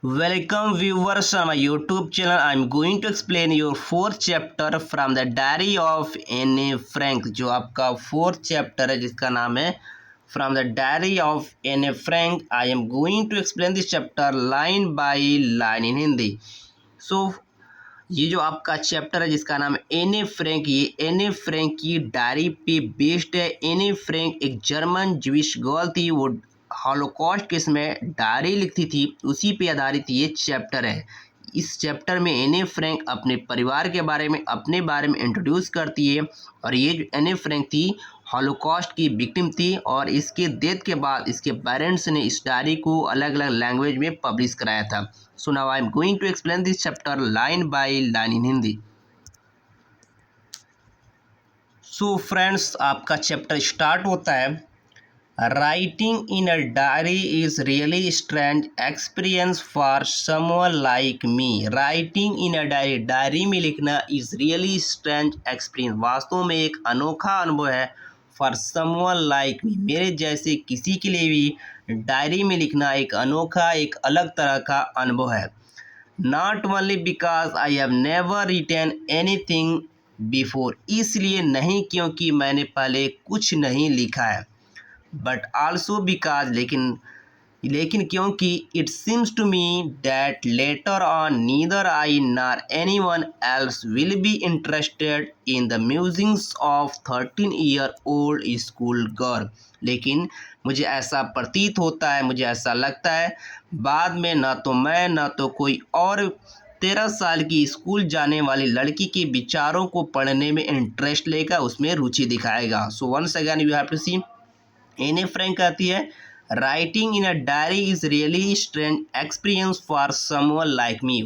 Welcome viewers on my YouTube channel. I'm going to explain your fourth chapter from the Diary of Anne Frank. जो आपका fourth chapter है जिसका नाम है From the Diary of Anne Frank. I am going to explain this chapter line by line in Hindi. So ये जो आपका chapter है जिसका नाम है एने फ्रैंक, ये एने फ्रैंक की डायरी पे बेस्ड है। एने फ्रैंक एक जर्मन ज्यूइश गर्ल थी, वो हॉलोकॉस्ट के समय डायरी लिखती थी, उसी पे आधारित ये चैप्टर है। इस चैप्टर में एने फ्रैंक अपने परिवार के बारे में, अपने बारे में इंट्रोड्यूस करती है। और ये जो एने फ्रैंक थी हॉलोकॉस्ट की विक्टिम थी, और इसके डेथ के बाद इसके पेरेंट्स ने इस डायरी को अलग अलग लैंग्वेज में पब्लिश कराया था। So now I am going to explain this chapter line by line in Hindi. So friends, आपका चैप्टर स्टार्ट होता है, writing in a diary is really strange experience for someone like me. Writing in a diary, diary में लिखना is really strange experience, वास्तव में एक अनोखा अनुभव है। फॉर समवन लाइक मी, मेरे जैसे किसी के लिए भी डायरी में लिखना एक अनोखा, एक अलग तरह का अनुभव है। Not only because I have never written anything before, इसलिए नहीं क्योंकि मैंने पहले कुछ नहीं लिखा है, बट आल्सो बिकॉज, लेकिन क्योंकि it seems to me that later on neither I nor any one else will be interested in the musings of 13 year old school girl. लेकिन मुझे ऐसा प्रतीत होता है, मुझे ऐसा लगता है, बाद में ना तो मैं ना तो कोई और 13 साल की स्कूल जाने वाली लड़की के विचारों को पढ़ने में इंटरेस्ट लेगा, उसमें रुचि दिखाएगा। So once again you have to see, Anne Frank कहती है, writing in a diary is really strange experience for someone like me.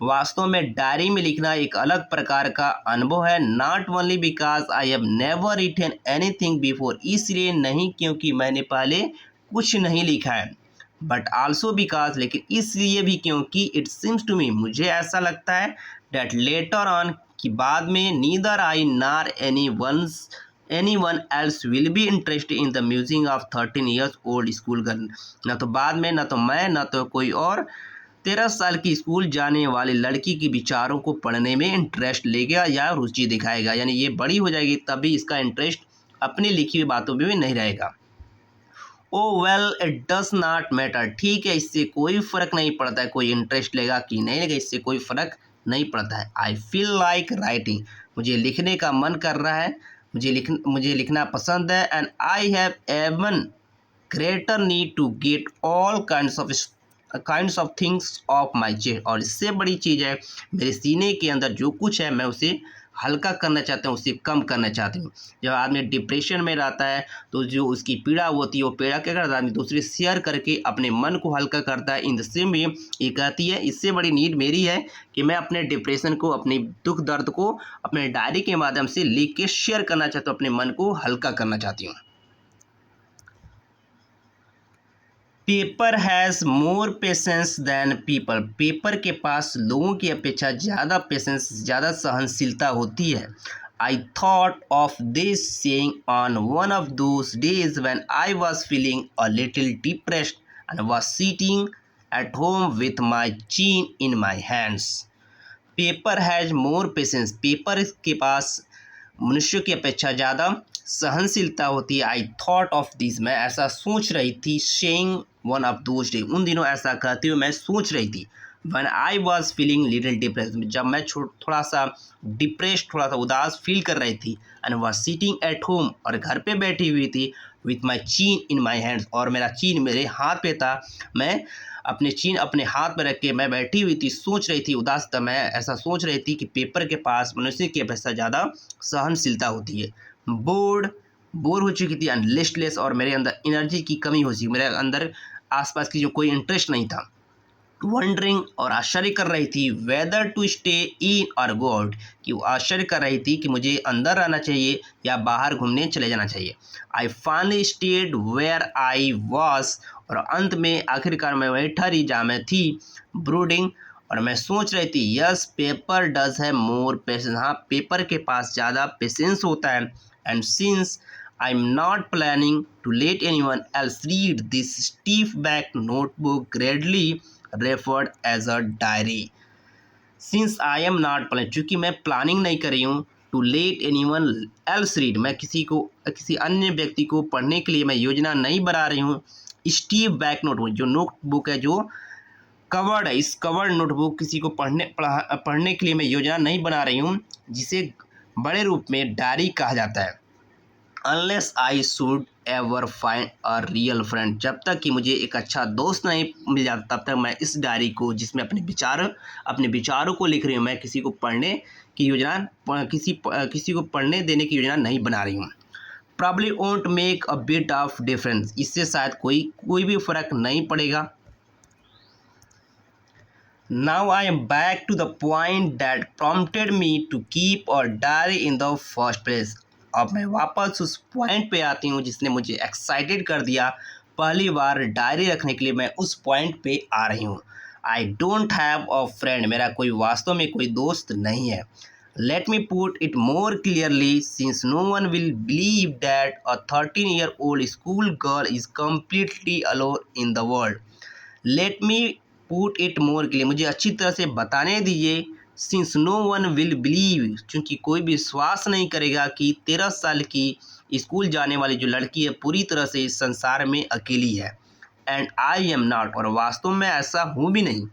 वास्तव में डायरी में लिखना एक अलग प्रकार का अनुभव है। Not only because I have never written anything before, इसलिए नहीं क्योंकि मैंने पहले कुछ नहीं लिखा है, बट आल्सो बिकॉज, लेकिन इसलिए भी क्योंकि इट सिम्स टू मी, मुझे ऐसा लगता है, डैट लेटर ऑन, कि बाद में, नीदर आई नार any one else will be interested in the music of 13 years old school girl. ना तो बाद में, ना तो मैं, ना तो कोई और 13 साल की स्कूल जाने वाली लड़की के विचारों को पढ़ने में इंटरेस्ट लेगा या रुचि दिखाएगा, यानी ये बड़ी हो जाएगी तभी इसका इंटरेस्ट अपनी लिखी हुई बातों में भी नहीं रहेगा। Oh well it does not matter, ठीक है, इससे कोई फ़र्क नहीं पड़ता है, कोई इंटरेस्ट लेगा कि नहीं लेगा, इससे कोई फ़र्क नहीं पड़ता है। आई फील लाइक राइटिंग, मुझे लिखने का मन कर रहा है, मुझे लिखना पसंद है। And I have even greater need to get all kinds of things off my chest, और इससे बड़ी चीज़ है, मेरे सीने के अंदर जो कुछ है मैं उसे हल्का करना चाहता हूँ, उसे कम करना चाहती हूँ। जब आदमी डिप्रेशन में रहता है तो जो उसकी पीड़ा होती है, वो पीड़ा क्या करता है, आदमी दूसरे शेयर करके अपने मन को हल्का करता है। इन द सेम वे ये कहती है, इससे बड़ी नीड मेरी है कि मैं अपने डिप्रेशन को, अपने दुख दर्द को अपने डायरी के माध्यम से लिख के शेयर करना चाहता हूँ, अपने मन को हल्का करना चाहती हूँ। Paper has more patience than people, paper के पास लोगों की अपेक्षा ज़्यादा पेशेंस, ज़्यादा सहनशीलता होती है। I thought of this saying on one of those days when I was feeling a little depressed and was sitting at home with my chin in my hands. Paper has more patience, paper के पास मनुष्य की अपेक्षा ज़्यादा सहनशीलता होती है। I thought of this, मैं ऐसा सोच रही थी, saying one of those day, उन दिनों ऐसा कहते हुए मैं सोच रही थी। When I was feeling little depress, जब मैं थोड़ा सा डिप्रेस, थोड़ा सा उदास फील कर रही थी। And was sitting at home, और घर पे बैठी हुई थी। With my chin in my hands, और मेरा चीन मेरे हाथ पे था, मैं अपने चीन अपने हाथ में रख के मैं बैठी हुई थी, सोच रही थी, उदास था मैं, ऐसा सोच रही थी कि पेपर के पास मनुष्य की अपेक्षा ज़्यादा सहनशीलता होती है। बोर हो चुकी थी, एंड लिस्टलेस, और मेरे अंदर एनर्जी की कमी हो चुकी, मेरे अंदर आसपास की जो कोई इंटरेस्ट नहीं था। वंडरिंग, और आश्चर्य कर रही थी, वेदर टू स्टे इन और गो आउट, कि वो आश्चर्य कर रही थी कि मुझे अंदर रहना चाहिए या बाहर घूमने चले जाना चाहिए। I finally stayed where I was, और अंत में आखिरकार मैं वहीं ठहरी जहाँ मैं थी। ब्रूडिंग, और मैं सोच रही थी, यस पेपर डज है मोर पेशेंस, हाँ पेपर के पास ज़्यादा पेशेंस होता है। And since I am not planning to let any one else read this stiff back notebook grandly referred as a diary. Since I am not planning, चूँकि मैं planning नहीं कर रही हूँ to let anyone else read, मैं किसी अन्य व्यक्ति को पढ़ने के लिए मैं योजना नहीं बना रही हूँ. स्टीव बैक नोटबुक, जो नोटबुक है जो कवर्ड है, इस कवर्ड नोटबुक किसी को पढ़ने के लिए मैं योजना नहीं बना रही हूँ, जिसे बड़े रूप में डायरी कहा जाता है. Unless I should ever find a real friend, जब तक कि मुझे एक अच्छा दोस्त नहीं मिल जाता तब तक मैं इस डायरी को, जिसमें अपने विचारों को लिख रही हूँ, मैं किसी को पढ़ने की योजना किसी को पढ़ने देने की योजना नहीं बना रही हूँ. Probably won't make a bit of difference, इससे शायद कोई भी फ़र्क नहीं पड़ेगा. Now I am back to the point that prompted me to keep a diary in the first place. अब मैं वापस उस पॉइंट पे आती हूँ जिसने मुझे एक्साइटेड कर दिया पहली बार डायरी रखने के लिए. मैं उस पॉइंट पे आ रही हूँ. I don't have a friend, मेरा वास्तव में कोई दोस्त नहीं है. Let me put it more clearly, since no one will believe that a 13-year-old school girl is completely alone in the world. Let me put it more के लिए, मुझे अच्छी तरह से बताने दीजिए. Since no one will believe, चूँकि कोई विश्वास नहीं करेगा कि 13 साल की स्कूल जाने वाली जो लड़की है पूरी तरह से इस संसार में अकेली है. एंड आई एम नॉट, और वास्तव में ऐसा हूँ भी नहीं.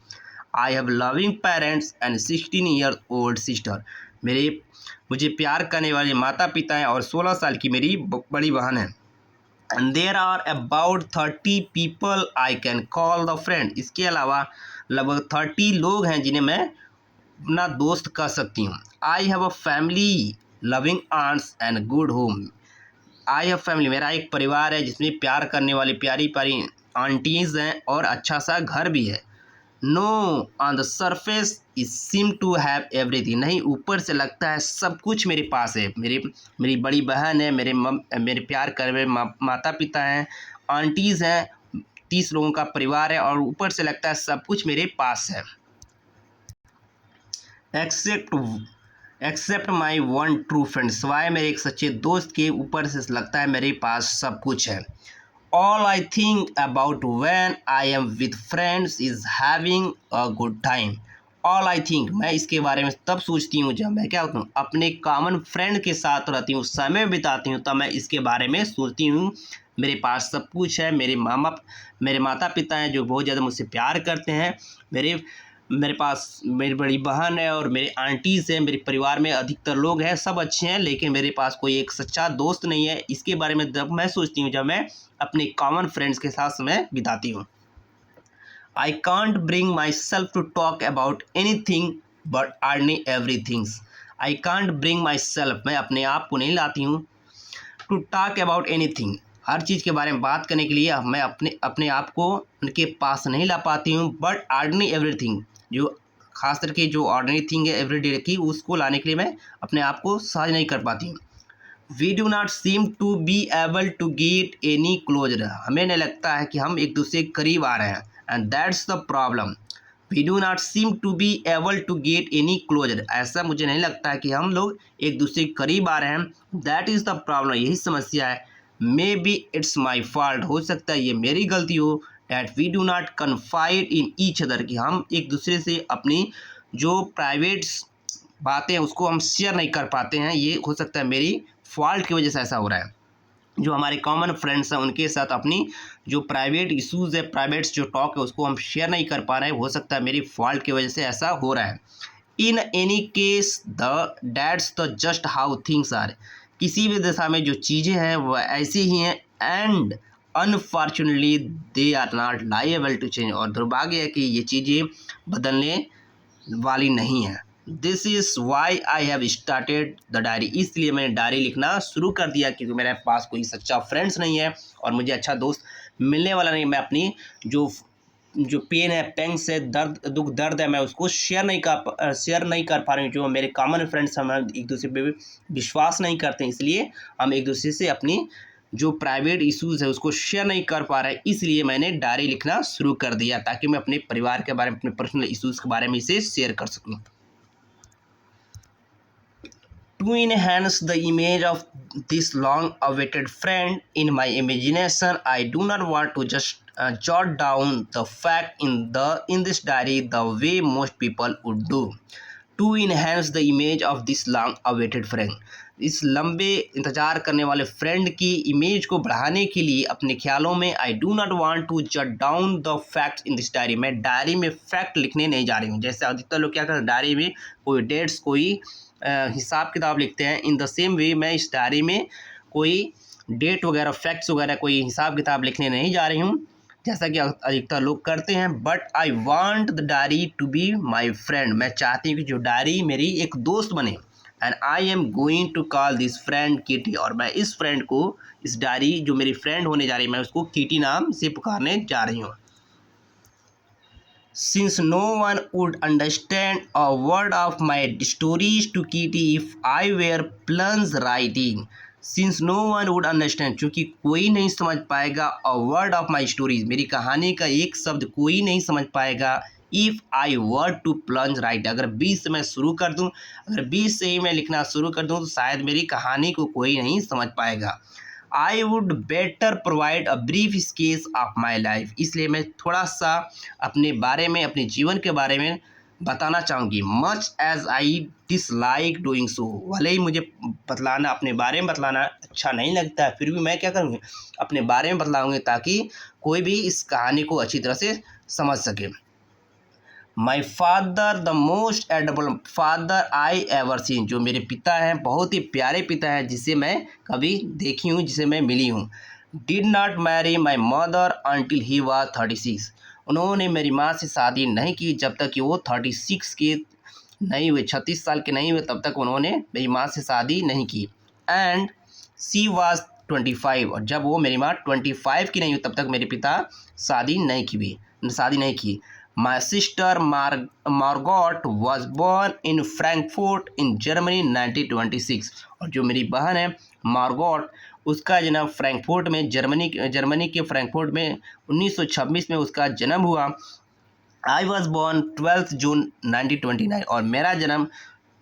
I have loving parents and 16-year-old sister, मुझे प्यार करने वाले माता पिता हैं और 16 साल की मेरी बड़ी बहन है. And there are about 30 people I can call the friend, इसके अलावा लगभग 30 लोग हैं जिन्हें मैं अपना दोस्त कह सकती हूँ. I have a family loving aunts and good home. I have family, मेरा एक परिवार है जिसमें प्यार करने वाली प्यारी प्यारी आंटीज़ हैं और अच्छा सा घर भी है. No on the surface is seem to have everything, नहीं ऊपर से लगता है सब कुछ मेरे पास है. मेरी बड़ी बहन है, मेरे प्यार करे माता पिता हैं, आंटीज़ हैं, 30 लोगों का परिवार है और ऊपर से लगता है सब कुछ मेरे पास है. Except my one true friend, सिवाय मेरे एक सच्चे दोस्त के ऊपर से लगता है मेरे पास सब कुछ है. All I think about when I am with friends is having a good time. All I think, मैं इसके बारे में तब सोचती हूँ जब मैं क्या होता हूँ अपने कॉमन फ्रेंड के साथ रहती हूँ, समय बिताती हूँ, तब मैं इसके बारे में सोचती हूँ. मेरे पास सब कुछ है, मेरे माता पिता हैं जो बहुत ज़्यादा मुझसे प्यार करते हैं, मेरे पास मेरी बड़ी बहन है और मेरे आंटीज़ हैं, मेरे परिवार में अधिकतर लोग हैं, सब अच्छे हैं, लेकिन मेरे पास कोई एक सच्चा दोस्त नहीं है. इसके बारे में जब मैं सोचती हूँ जब मैं अपने कॉमन फ्रेंड्स के साथ समय बिताती हूँ. I can't bring myself to talk about anything but earning every things. I can't bring myself, मैं अपने आप को नहीं लाती हूँ to talk about anything, हर चीज़ के बारे में बात करने के लिए मैं अपने आप को उनके पास नहीं ला पाती हूँ. बट अर्निंग एवरी थिंग, जो खास करके जो ऑर्डिनरी थिंग है एवरीडे की, उसको लाने के लिए मैं अपने आप को सहज नहीं कर पाती हूँ. We do not seem to be able to get any closer, हमें नहीं लगता है कि हम एक दूसरे के करीब आ रहे हैं. And that's the problem. We do not seem to be able to get any closer, ऐसा मुझे नहीं लगता है कि हम लोग एक दूसरे के करीब आ रहे हैं. दैट इज़ द प्रॉब्लम, यही समस्या है. Maybe it's my fault, हो सकता है ये मेरी गलती हो. That we do not confide in each other, कि हम एक दूसरे से अपनी जो प्राइवेट बातें हैं उसको हम शेयर नहीं कर पाते हैं. ये हो सकता है मेरी फॉल्ट की वजह से ऐसा हो रहा है. जो हमारे कॉमन फ्रेंड्स हैं उनके साथ अपनी जो प्राइवेट इश्यूज़ है, प्राइवेट जो टॉक है उसको हम शेयर नहीं कर पा रहे हैं. हो सकता है मेरी फॉल्ट की वजह से ऐसा हो रहा है. In any case that's the just how things are, किसी भी दशा में जो चीज़ें हैं वह ऐसी ही हैं. And unfortunately they are not liable to change, और दुर्भाग्य है कि ये चीज़ें बदलने वाली नहीं है. This is why I have started the diary, इसलिए मैंने डायरी लिखना शुरू कर दिया क्योंकि मेरे पास कोई सच्चा फ्रेंड्स नहीं है और मुझे अच्छा दोस्त मिलने वाला नहीं. मैं अपनी जो पेन है, पेंग्स है, दर्द है, मैं उसको शेयर नहीं कर पा रही हूँ. जो मेरे कॉमन फ्रेंड्स हम एक दूसरे पे विश्वास नहीं करते, इसलिए हम एक दूसरे से अपनी जो प्राइवेट इश्यूज़ है उसको शेयर नहीं कर पा रहे हैं. इसलिए मैंने डायरी लिखना शुरू कर दिया ताकि मैं अपने परिवार के बारे में, अपने पर्सनल इश्यूज़ के बारे में इसे शेयर कर सकूँ. To enhance the image of this long awaited friend in my imagination, I do not want to just jot down the fact in this diary the way most people would do to enhance the image of this long awaited friend. इस लंबे इंतजार करने वाले friend की image को बढ़ाने के लिए अपने ख्यालों में I do not want to jot down the facts in this diary, मैं डायरी में फैक्ट लिखने नहीं जा रही हूँ। जैसे अधिकतर लोग क्या करते हैं डायरी में कोई डेट्स कोई हिसाब किताब लिखते हैं, इन द सेम वे मैं इस डायरी में कोई डेट वगैरह फैक्ट्स वगैरह कोई हिसाब किताब लिखने नहीं जा रही हूँ जैसा कि अधिकतर लोग करते हैं। But I want the diary to be my friend, मैं चाहती हूँ कि जो डायरी मेरी एक दोस्त बने। And I am going to call this friend Kitty, और मैं इस फ्रेंड को, इस डायरी जो मेरी फ्रेंड होने जा रही है, मैं उसको किटी नाम से पुकारने जा रही हूँ। Since no one would understand a word of my stories to Kitty if I were plunge writing. Since no one would understand, क्योंकि कोई नहीं समझ पाएगा a word of my stories, मेरी कहानी का एक शब्द कोई नहीं समझ पाएगा। If I were to plunge write, अगर बीच से मैं शुरू कर दूं, अगर बीच से ही मैं लिखना शुरू कर दूं तो शायद मेरी कहानी को कोई नहीं समझ पाएगा। I would better provide a brief sketch of my life, इसलिए मैं थोड़ा सा अपने बारे में, अपने जीवन के बारे में बताना चाहूँगी। Much as I dislike doing so, भले ही मुझे बतलाना, अपने बारे में बतलाना अच्छा नहीं लगता है, फिर भी मैं क्या करूँगी, अपने बारे में बतलाऊँगी ताकि कोई भी इस कहानी को अच्छी तरह से समझ सके। My father the most adorable father I ever seen, जो मेरे पिता हैं, बहुत ही प्यारे पिता हैं जिसे मैं कभी देखी हूँ, जिसे मैं मिली हूँ। Did not marry my mother until he was 36, उन्होंने मेरी माँ से शादी नहीं की जब तक कि वो 36 के नहीं हुए, 36 साल के नहीं हुए, तब तक उन्होंने मेरी माँ से शादी नहीं की। एंड सी वाज 25, और जब वो मेरी माँ 25 की नहीं हुई तब तक मेरे पिता शादी नहीं की। My sister Margot was born in Frankfurt in Germany 1926, और जो मेरी बहन है मार्गोट, उसका जन्म फ्रैंकफर्ट में, जर्मनी के फ्रैंकफर्ट में 1926 में उसका जन्म हुआ। आई वॉज बॉर्न 12 जून 1929, और मेरा जन्म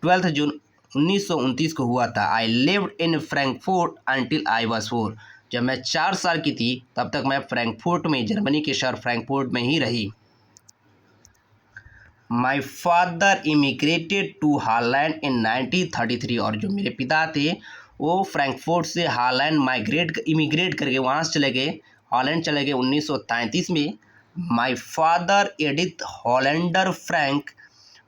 12 जून 1929 को हुआ था। I lived in Frankfurt until I was 4, जब मैं 4 साल की थी तब तक मैं फ्रैंकफर्ट में, जर्मनी के शहर फ्रैंकफर्ट में ही रही। My father immigrated to Holland in 1933, और जो मेरे पिता थे वो फ्रैंकफर्ट से हॉलैंड इमिग्रेट करके वहाँ से चले गए, हॉलैंड चले गए 1933 में। My father Edith Hollander Frank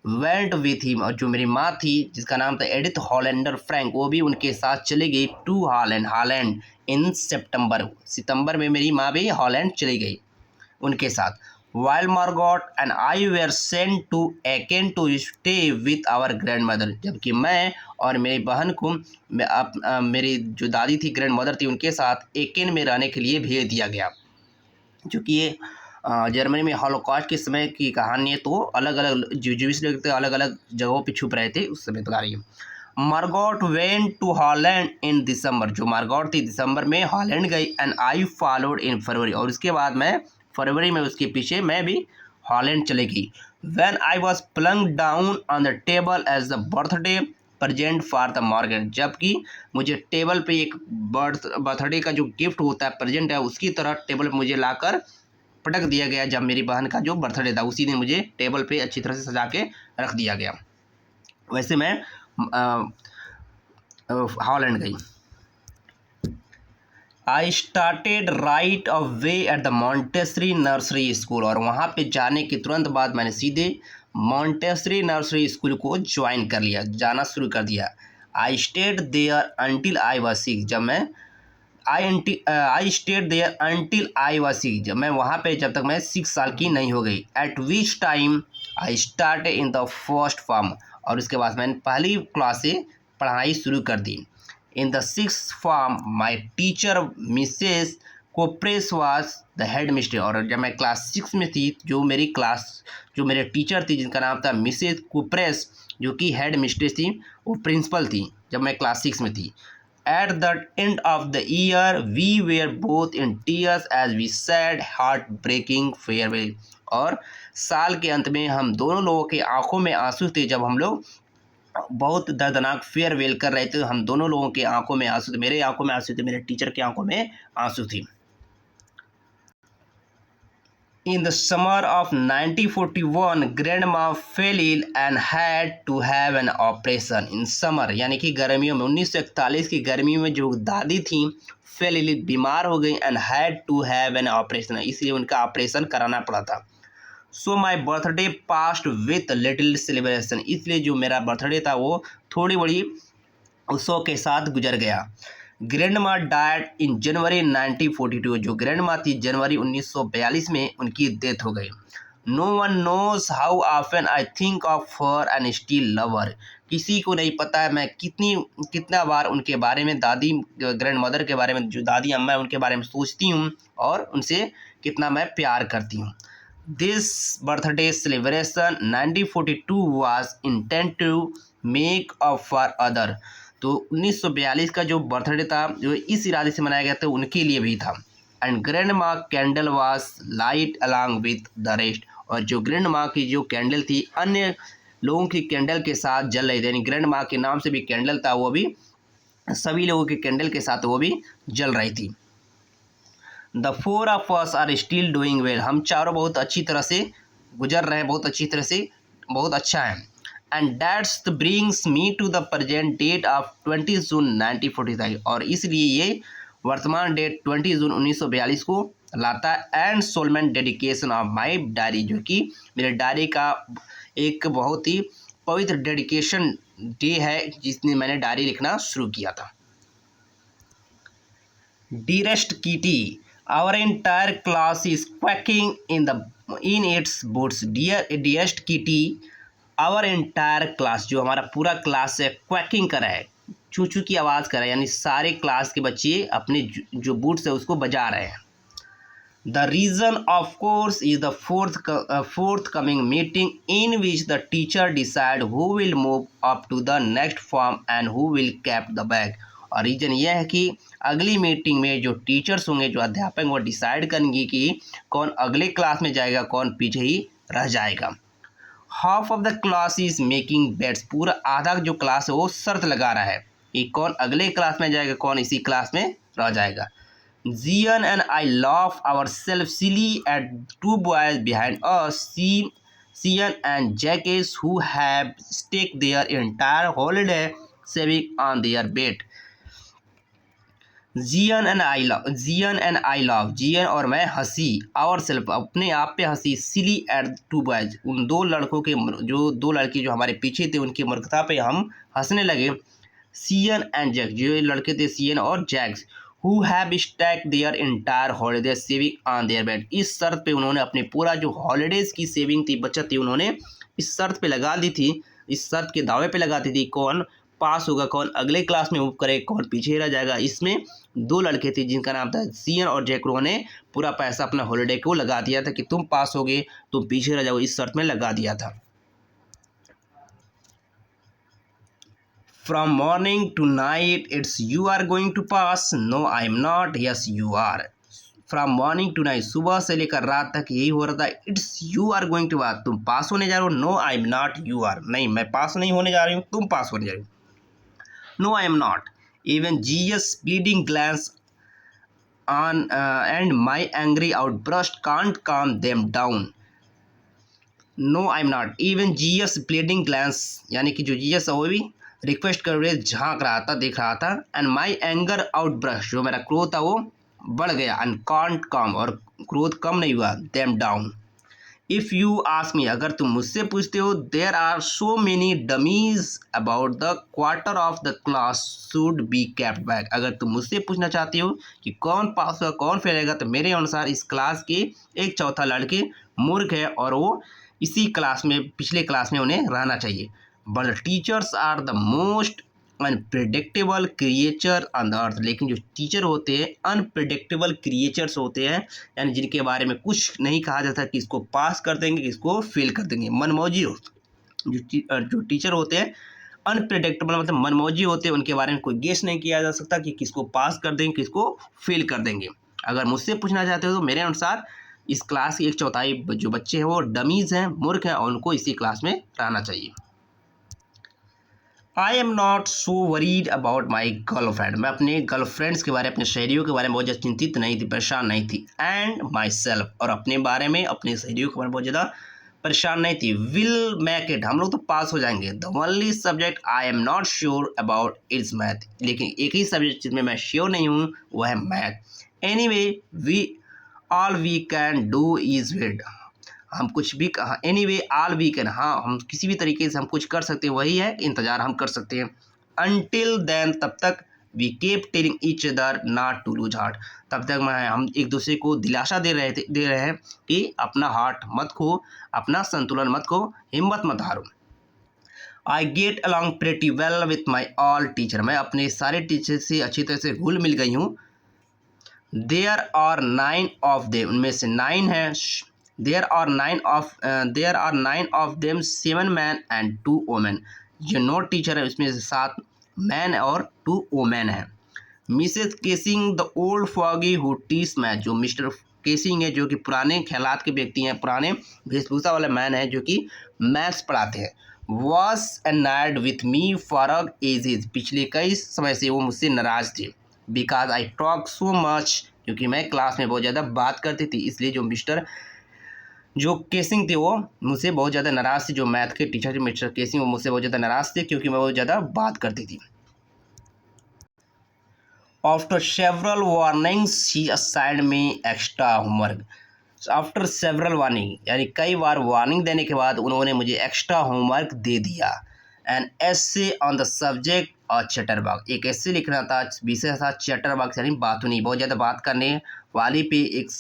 went with him, और जो मेरी माँ थी जिसका नाम था एडिथ हॉलैंडर फ्रैंक, वो भी उनके साथ चली गई टू हॉलैंड इन सितंबर में मेरी माँ भी हॉलैंड चली गई उनके साथ। While Margot and I were sent to Aachen to stay with our grandmother, जबकि मैं और मेरी बहन को मेरी जो दादी थी, ग्रैंड मदर थी, उनके साथ एकेन में रहने के लिए भेज दिया गया। क्योंकि ये जर्मनी में हॉलोकॉस्ट के समय की कहानी है, तो अलग अलग ज्यूइश लोग अलग अलग जगहों पे छुप रहे थे, उस समय बता रही है। मार्गोट वेंट टू हॉलैंड इन दिसंबर, जो मार्गोट थी दिसंबर में हॉलैंड गई। एंड आई फॉलोड इन फरवरी, और उसके बाद मैं फरवरी में उसके पीछे मैं भी हॉलैंड चले गई। When I was plunked down on the table as the birthday present for the Morgan, जबकि मुझे टेबल पे एक बर्थडे का जो गिफ्ट होता है, प्रेजेंट है, उसकी तरह टेबल पे मुझे लाकर पटक दिया गया। जब मेरी बहन का जो बर्थडे था उसी दिन मुझे टेबल पे अच्छी तरह से सजा के रख दिया गया। वैसे मैं हॉलैंड गई। I started right away at the Montessori nursery school, और वहाँ पे जाने के तुरंत बाद मैंने सीधे मॉन्टेसरी नर्सरी स्कूल को ज्वाइन कर लिया, जाना शुरू कर दिया। I stayed there until I was 6, जब मैं I stayed there until I was 6, जब मैं वहाँ पे जब तक मैं 6 साल की नहीं हो गई। Eight which time I started in the first form, और उसके बाद मैंने पहली क्लास से पढ़ाई शुरू कर दी। In the 6th form my teacher Mrs Kuperus was the headmistress, और जब मैं क्लास 6 में थी, जो मेरे टीचर थी जिनका नाम था मिसेस कोप्रेस, जो कि हेड मिस्ट्रेस थी, वो प्रिंसिपल थी जब मैं क्लास 6 में थी। At the end of the year we were both in tears as we said heart breaking farewell, और साल के अंत में हम दोनों लोगों के आंखों में आंसू थे जब हम लोग बहुत दर्दनाक फेयरवेल कर रहे थे। हम दोनों लोगों के आंखों में आंसू थे, मेरे आंखों में आंसू थे, मेरे टीचर की आंखों में आंसू थी। In the summer of 1941, grandma fell ill and had to have an operation. In summer यानी कि गर्मियों में 1941 की गर्मियों में जो दादी थी फेल इल बीमार हो गई and had to have an operation, इसलिए उनका ऑपरेशन कराना पड़ा था. So my birthday passed with little celebration, इसलिए जो मेरा बर्थडे था वो थोड़ी बड़ी उत्सव के साथ गुजर गया. ग्रैंड माँ डाइड इन जनवरी 1942, जो ग्रैंड माँ थी जनवरी 1942 में उनकी डेथ हो गई. No one knows how often I think of her and still love her, किसी को नहीं पता है मैं कितना बार उनके बारे में, दादी ग्रैंड मदर के बारे में, जो दादी अम्मा है उनके बारे में सोचती हूँ और उनसे कितना मैं प्यार करती हूँ. This birthday celebration 1942 was intent to make up for other, तो 1942 का जो बर्थडे था जो इस इरादे से मनाया गया था उनके लिए भी था. एंड ग्रैंड माँ candle was light along with the rest, और जो ग्रैंड माँ की जो कैंडल थी अन्य लोगों की कैंडल के साथ जल रही थी, यानी ग्रैंड माँ के नाम से भी कैंडल था, वो भी सभी लोगों की कैंडल के साथ वो भी जल रही थी. The four of us are still doing well, हम चारों बहुत अच्छी तरह से गुजर रहे हैं, बहुत अच्छी तरह से, बहुत अच्छा है. And that's brings me to the present date of 20 June 1945, और इसलिए ये वर्तमान डेट 20 जून 1942 को लाता है. एंड सोलमेंट डेडिकेशन ऑफ माई डायरी, जो कि मेरे डायरी का एक बहुत ही पवित्र डेडिकेशन डे है जिसने मैंने डायरी लिखना शुरू किया था. Dearest Kitty, our entire class is quacking in its boots. Dearest Kitty, our entire class, जो हमारा पूरा क्लास है क्वैकिंग कर रहा है, चू चू की आवाज़ कर रहा है, यानी सारे क्लास के बच्चे अपने जो बूट्स है उसको बजा रहे हैं. The reason of course is the forthcoming meeting in which the teacher decide who will move up to the next form and who will keep the bag. और रीज़न यह है कि अगली मीटिंग में जो टीचर्स होंगे, जो अध्यापक वो डिसाइड करेंगे कि कौन अगले क्लास में जाएगा, कौन पीछे ही रह जाएगा. Half of the class is making bets, पूरा आधा जो क्लास है वो शर्त लगा रहा है कि कौन अगले क्लास में जाएगा, कौन इसी क्लास में रह जाएगा. Zian and I laugh ourselves silly at two boys behind us, Zian and Jacques, who have staked their entire holiday saving on their bet. Zian and I laugh, Zian और मैं हंसी, ourselves अपने आप पे हंसी, silly at two boys, उन दो लड़कों के, जो दो लड़के जो हमारे पीछे थे उनकी मूर्खता पे हम हंसने लगे. Cian and Jack, जो लड़के थे Cian और Jacques, who have stacked their entire holiday saving on their bed, इस शर्त पे उन्होंने अपने पूरा जो हॉलीडेज की सेविंग थी, बचत थी, उन्होंने इस शर्त पे लगा दी थी, इस शर्त के दावे पे लगाती थी कौन पास होगा, कौन अगले क्लास में मूव करेगा, कौन पीछे रह जाएगा. इसमें दो लड़के थे जिनका नाम था सियन और जैक, उन्होंने पूरा पैसा अपना हॉलीडे को लगा दिया था कि तुम पास होगे तुम पीछे रह जाओ, इस शर्त में लगा दिया था. From morning to night, it's you are going to pass. No, I am not. Yes, you are. From morning to night, सुबह से लेकर रात तक यही हो रहा था. It's you are going to pass, तुम पास होने जा रहे हो. No, I am not. You are, नहीं मैं पास नहीं होने जा रही हूँ, तुम पास होने जा रही हो. No, I am not. Even Jesus' pleading glance on and my angry outburst can't calm them down. No, I am not. Even Jesus' pleading glance, यानी कि जो जीसस है वो भी रिक्वेस्ट कर रहे झांक रहा था, देख रहा था. एंड माई एंगर आउटब्रश, जो मेरा क्रोध था वो बढ़ गया. एंड कांट कम, और क्रोध कम नहीं हुआ. Them down. If you ask me, अगर तुम मुझसे पूछते हो, there are so many dummies about the quarter of the class should be kept back, अगर तुम मुझसे पूछना चाहते हो कि कौन पास होगा कौन फेलेगा, तो मेरे अनुसार इस क्लास के एक चौथा लड़के मूर्ख है और वो इसी क्लास में, पिछले क्लास में उन्हें रहना चाहिए. But teachers are the most unpredictable creature on the earth, लेकिन जो टीचर होते हैं अनप्रिडिक्टेबल क्रिएचर्स होते हैं, यानी जिनके बारे में कुछ नहीं कहा जाता कि इसको पास कर देंगे किसको फेल कर देंगे. मनमौजी हो जो टीचर होते हैं अनप्रिडिक्टेबल, मतलब मनमौजी होते हैं, उनके बारे में कोई गेस नहीं किया जा सकता कि किसको पास कर देंगे किसको फेल कर देंगे. अगर मुझसे पूछना चाहते हो तो मेरे अनुसार इस क्लास की एक चौथाई जो बच्चे हैं वो डमीज़ हैं, मूर्ख हैं, और उनको इसी क्लास में रहना चाहिए. आई am not so worried about my girlfriend, मैं अपने गर्लफ्रेंड्स के बारे में, अपने सहेलियों के बारे में बहुत ज़्यादा चिंतित नहीं थी, परेशान नहीं थी। एंड माई सेल्फ, और अपने बारे में, अपने सहेलियों के बारे में बहुत ज़्यादा परेशान नहीं थी। विल मेक इट, हम लोग तो पास हो जाएंगे। The only subject I am not sure about it's math, लेकिन एक ही सब्जेक्ट जिसमें मैं श्योर नहीं हूँ वह है math. Anyway we all we can do is wait, हम कुछ भी कहा, anyway all we can, हाँ हम किसी भी तरीके से हम कुछ कर सकते हैं, वही है इंतज़ार हम कर सकते हैं। अनटिल देन, तब तक we keep telling each other not to lose heart, तब तक मैं हम एक दूसरे को दिलासा दे रहे हैं कि अपना हार्ट मत खो, अपना संतुलन मत खो, हिम्मत मत हारो। I get along pretty well with my all teacher, मैं अपने सारे टीचर से अच्छी तरह से घुल मिल गई हूँ। देयर आर 9 ऑफ देम, उनमें से 9 हैं। There are 9 of them, 7 man and 2 women, जो 9 टीचर है उसमें से 7 मैन और 2 वोमेन हैं। Mrs casing the old foggy who teach math, जो मिस्टर केसिंग है जो कि पुराने ख्यालात के व्यक्ति हैं, पुराने वेशभूषा वाले मैन हैं जो कि मैथ्स पढ़ाते हैं। Was annoyed with me for ages, पिछले कई समय से वो मुझसे नाराज थे। Because I talk so much, क्योंकि मैं क्लास में बहुत ज़्यादा बात करती थी, इसलिए जो केसिंग थे वो मुझसे बहुत ज़्यादा नाराज़ थे। जो मैथ के टीचर थे मिस्टर केसिंग, वो मुझसे बहुत ज़्यादा नाराज़ थे क्योंकि मैं बहुत ज़्यादा बात करती थी। After several warnings he assigned me extra homework, after several warning, यानी कई बार वार्निंग देने के बाद उन्होंने मुझे एक्स्ट्रा होमवर्क दे दिया। An essay on the subject और चैटरबॉक्स, एक एसे लिखना था, विषय था चैटरबॉक्स यानी बातूनी, बहुत ज़्यादा बात करने वाली पे एक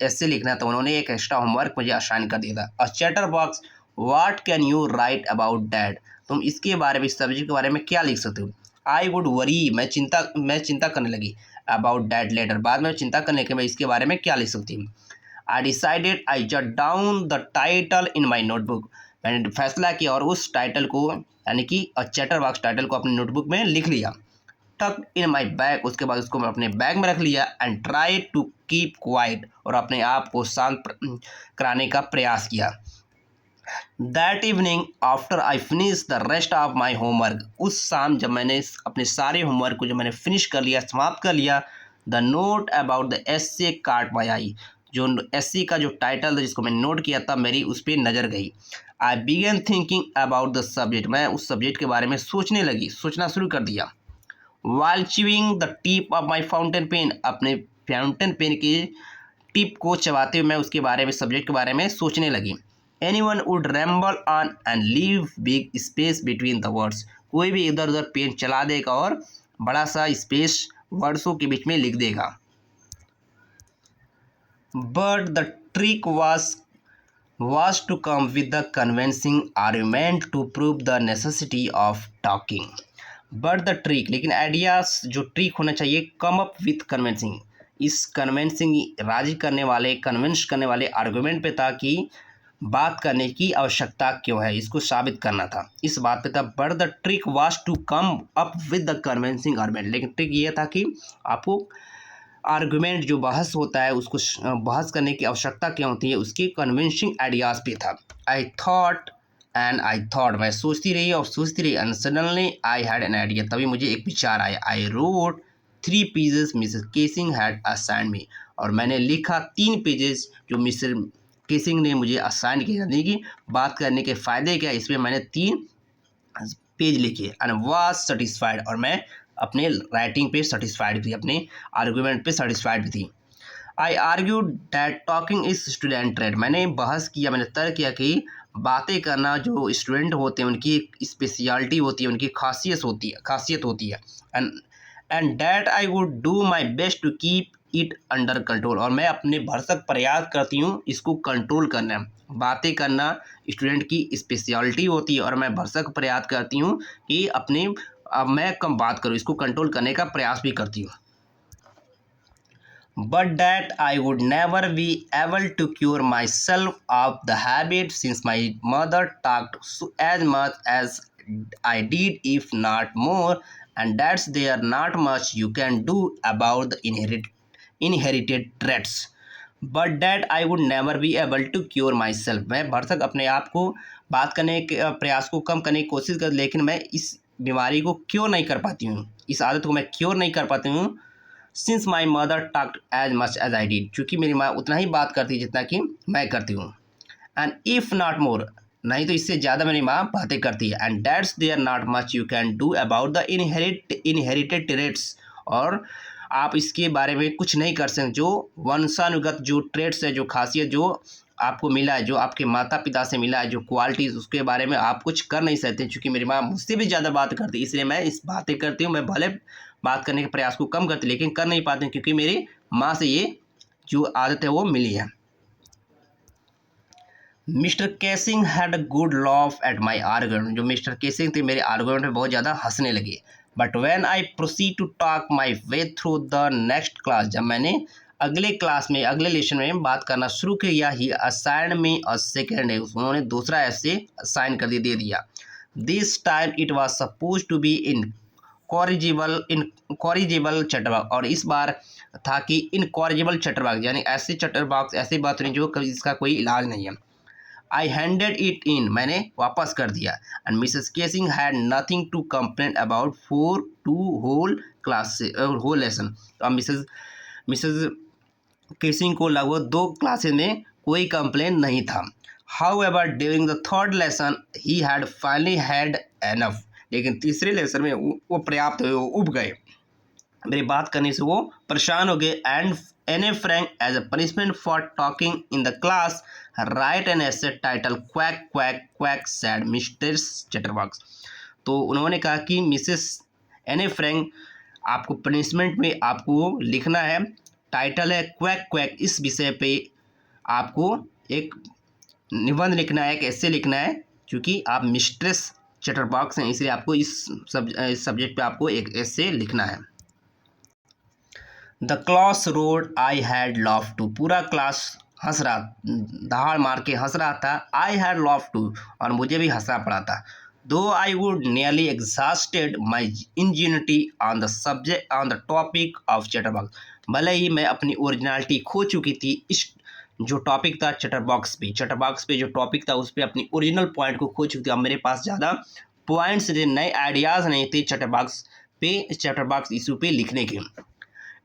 एसे लिखना था। उन्होंने एक एक्स्ट्रा होमवर्क मुझे असाइन कर दिया था। और chatterbox, what can you right about that, तुम इसके बारे में, इस सब्जेक्ट के बारे में क्या लिख सकते हो। आई वुड वरी, मैं चिंता करने लगी। अबाउट डैट लेटर, बाद में चिंता करने के मैं इसके बारे में क्या लिख सकती हूँ। I decided, I jot down the title in my notebook, मैंने फैसला किया और उस टाइटल को, यानी कि चैटरबॉक्स टाइटल को अपनी नोटबुक में लिख लिया। टक इन माई बैग, उसके बाद उसको मैं अपने बैग में रख लिया। And try to keep quiet, और अपने आप को शांत कराने का प्रयास किया। That evening after I finish the rest of my homework, उस शाम जब मैंने अपने सारे होमवर्क को जो मैंने फिनिश कर लिया, समाप्त कर लिया, the note about the essay काट माई आई, जो एसे का जो टाइटल था जिसको मैंने नोट किया था, मेरी उस पर नज़र गई। I began thinking about the subject, मैं उस सब्जेक्ट के बारे में सोचना शुरू कर दिया। While chewing the tip of my fountain pen, अपने फाउंटेन पेन की टिप को चबाते हुए मैं उसके बारे में, सब्जेक्ट के बारे में सोचने लगी। Anyone would ramble on and leave big space between the words, कोई भी इधर उधर पेन चला देगा और बड़ा सा स्पेस वर्ड्सों के बीच में लिख देगा। But the trick was to come with the convincing argument to prove the necessity of talking. But the trick, लेकिन आइडियाज जो ट्रिक होना चाहिए, कम अप विथ कन्विंसिंग, इस कन्विंसिंग राजी करने वाले, कन्विंस करने वाले आर्गूमेंट पे था कि बात करने की आवश्यकता क्यों है, इसको साबित करना था, इस बात पे था। But the trick was to come up with the convincing argument, लेकिन ट्रिक ये था कि आपको आर्गूमेंट जो बहस होता है उसको बहस करने की आवश्यकता क्या होती है, उसकी कन्विंसिंग आइडियाज़ पे था। आई थॉट, मैं सोचती रही and suddenly I had an idea, तभी मुझे एक विचार आया। I wrote 3 pages Mrs Keesing had assign me, और मैंने लिखा 3 पेजेस जो मिस्टर केसिंग ने मुझे असाइन किया, यानी कि बात करने के फ़ायदे क्या, इसमें मैंने 3 पेज लिखे। एंड वाज सेटिस्फाइड, और मैं अपने राइटिंग पे सेटिस्फाइड थी, अपने आर्गूमेंट पे सेटिस्फाइड भी थी। I argue that talking is student trade, मैंने बहस किया, मैंने तर्क किया कि बातें करना जो स्टूडेंट होते हैं उनकी एक स्पेशलिटी होती है, उनकी खासियत होती है। And and that I would do my best to keep it under control, और मैं अपने भरसक प्रयास करती हूँ इसको कंट्रोल करना। बातें करना स्टूडेंट की स्पेशलिटी होती है और मैं भरसक प्रयास करती हूँ कि मैं कम बात करूँ, इसको कंट्रोल करने का प्रयास भी करती हूँ। But that I would never be able to cure myself of the habit, since my mother talked as much as I did, if not more, and that's there not much you can do about the inherited traits. But that I would never be able to cure myself, मैं भरसक अपने आप को बात करने के प्रयास को कम करने की कोशिश कर, लेकिन मैं इस बीमारी को क्योर नहीं कर पाती हूँ, इस आदत को मैं क्योर नहीं कर पाती हूँ। Since my mother talked as much as I did, चूँकि मेरी माँ उतना ही बात करती है जितना कि मैं करती हूँ। एंड इफ़ नॉट मोर, नहीं तो इससे ज़्यादा मेरी माँ बातें करती है। And that's there not much you can do about the inherited traits, और आप इसके बारे में कुछ नहीं कर सकते। जो वंशानुगत जो ट्रेट्स है, जो खासियत जो आपको मिला है, जो आपके माता पिता से मिला है, जो क्वालिटीज़, उसके बारे में आप कुछ कर नहीं सकते। क्योंकि मेरी माँ मुझसे भी ज़्यादा बात करती है, इसलिए मैं इस बातें करती हूँ। मैं भले बात करने के प्रयास को कम करती, लेकिन कर नहीं पाती हूँ, क्योंकि मेरी माँ से ये जो आदत है वो मिली है। Mr Keesing had a good laugh at my argument, जो मिस्टर केसिंग थे मेरे आर्गुमेंट में बहुत ज़्यादा हंसने लगे। But when I proceed to talk my way through the next class, जब मैंने अगले क्लास में, अगले लेसन में बात करना शुरू किया, ही असाइन में अ सेकेंड है, उन्होंने दूसरा ऐसे असाइन कर दे दिया। This time it was suppose to be incorrigible chatterbox, और इस बार था कि इनकॉरिजिबल चटरबॉक्स, यानी ऐसे चटरबॉक्स, ऐसी बात नहीं जो कभी इसका कोई इलाज नहीं है। आई हैंडेड इट इन, मैंने वापस कर दिया। And Mrs Keesing had nothing to complain about for two whole class whole lesson. अब मिसेस केसिंग को लगभग 2 क्लासेस में कोई कंप्लेन नहीं था। However during the third lesson he had finally had enough, लेकिन तीसरे लेसन में वो पर्याप्त हुए, वो उब गए, मेरी बात करने से वो परेशान हो गए। And Anne A Frank as a punishment for talking in the class write an essay title quack quack quack said mister Chatterbox. तो उन्होंने कहा कि मिसेस एन ए फ्रैंक, आपको पनिशमेंट में आपको लिखना है, टाइटल है क्वैक क्वैक, इस विषय पे आपको एक निबंध लिखना है, एक ऐसे लिखना है, क्योंकि आप मिस्ट्रेस चटरबॉक्स हैं, इसलिए आपको इस सब्जेक्ट पे आपको एक ऐसे लिखना है। The class roared I had love to, पूरा क्लास हंस रहा, दहाड़ मार के हंस रहा था। आई हैड लव टू, और मुझे भी हंसना पड़ा था। Though I would nearly exhausted my ingenuity on the subject on the topic of chatterbox, भले ही मैं अपनी ओरिजिनलिटी खो चुकी थी इस जो टॉपिक था चटरबॉक्स पे जो टॉपिक था उस पर अपनी ओरिजिनल पॉइंट को खो चुकी थी। अब मेरे पास ज़्यादा पॉइंट्स थे, नए आइडियाज़ नहीं थे चटरबॉक्स इशू पे लिखने के।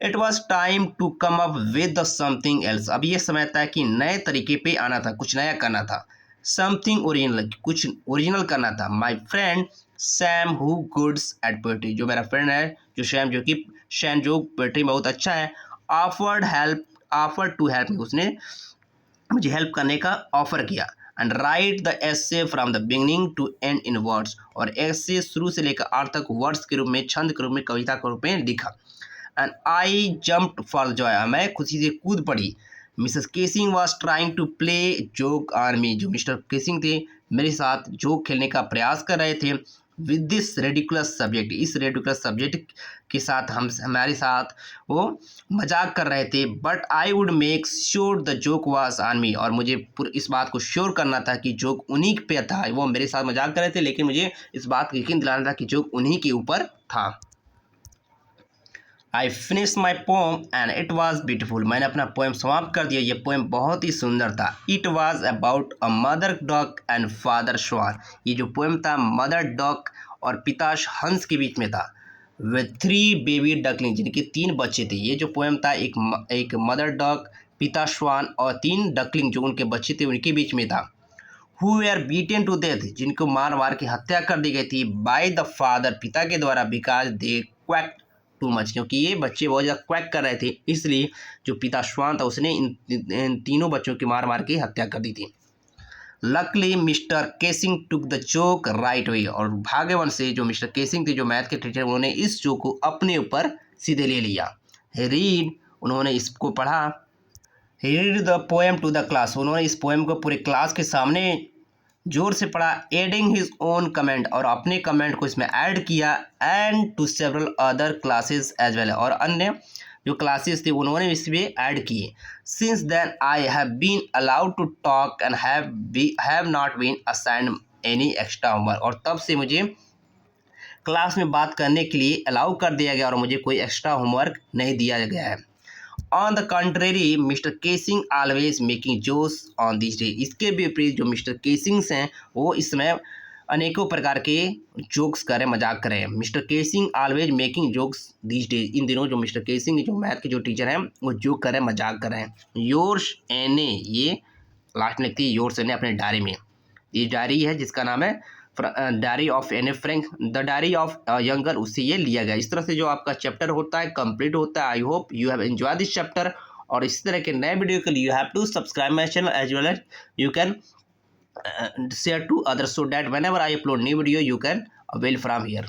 It was time to come up with something else, अब ये समय था कि नए तरीके पे आना था, कुछ नया करना था। समथिंग ओरिजिनल, कुछ ओरिजिनल करना था। My friend Sam who goods at poetry, जो मेरा फ्रेंड है जो सैम, जो पोएट्री में बहुत अच्छा है, ऑफर्ड टू हेल्प मी, उसने मुझे हेल्प करने का ऑफर किया। And write the essay from the beginning to end in words, और ऐसे शुरू से लेकर आठ तक वर्ड्स के रूप में, छंद के रूप में, कविता के रूप में लिखा। And I jumped for joy, मैं खुशी से कूद पड़ी। Mrs Keesing was trying to play joke on me, जो मिस्टर केसिंग थे मेरे साथ जोक खेलने का प्रयास कर रहे थे। विद दिस रेडिकुलस सब्जेक्ट, इस रेडिकुलस सब्जेक्ट के साथ हमारे साथ वो मजाक कर रहे थे। But I would make sure the joke was on me, और मुझे इस बात को श्योर करना था कि जोक उन्हीं पे था। वो मेरे साथ मजाक कर रहे थे, लेकिन मुझे इस बात का यकीन दिलाना था कि जोक उन्हीं के ऊपर था। I finish my poem and it was beautiful, मैंने अपना पोएम समाप्त कर दिया, ये पोएम बहुत ही सुंदर था। It was about a mother dog and father swan, ये जो पोएम था मदर डॉग और पिता हंस के बीच में था। विद 3 बेबी डकलिंग, जिनके 3 बच्चे थे। ये जो पोएम था एक मदर डॉग, पिता स्वान और 3 डकलिंग जो उनके बच्चे थे उनके बीच में था। Who are beaten to death, जिनको मार मार के हत्या कर दी गई थी बाय द फादर, पिता के द्वारा, because they quack too much, क्योंकि ये बच्चे बहुत ज़्यादा क्वैक कर रहे थे, इसलिए जो पिता श्वान था उसने इन तीनों बच्चों की मार मार के हत्या कर दी थी। Luckily mister casing took the joke right way, और भाग्यवन से जो मिस्टर केसिंग थे जो मैथ के टीचर, उन्होंने इस जोक को अपने ऊपर सीधे ले लिया। रीड, उन्होंने इसको पढ़ा। He read the poem to the class, उन्होंने इस पोएम को पूरे क्लास के सामने जोर से पढ़ा। एडिंग हिज ओन कमेंट, और अपने कमेंट को इसमें ऐड किया। And to several other classes as well, और अन्य जो क्लासेस थे उन्होंने इसमें ऐड किए। Since then I have been allowed to talk and have not been assigned any extra homework, और तब से मुझे क्लास में बात करने के लिए अलाउ कर दिया गया और मुझे कोई एक्स्ट्रा होमवर्क नहीं दिया गया है। On the contrary mister Keesing always making jokes on this day, इसके विपरीत जो मिस्टर केसिंग्स हैं वो इस समय अनेकों प्रकार के जोक्स करें, मजाक करें। Mister Keesing always making jokes these days. इन दिनों जो मिस्टर केसिंग जो मैथ के जो टीचर हैं वो जोक करें, मजाक करें। योर्स एन ए, ये लास्ट में लिखती है योर्स एन ए अपने डायरी में। ये डायरी है जिसका नाम है diary of N A Frank, the diary of young girl, उससे ये लिया गया। इस तरह से जो आपका चैप्टर होता है कंप्लीट होता है। I hope you have enjoy this chapter. और इस तरह के नए वीडियो के लिए you have to subscribe my channel as well as you can share to others so that whenever I upload new video you can avail from here.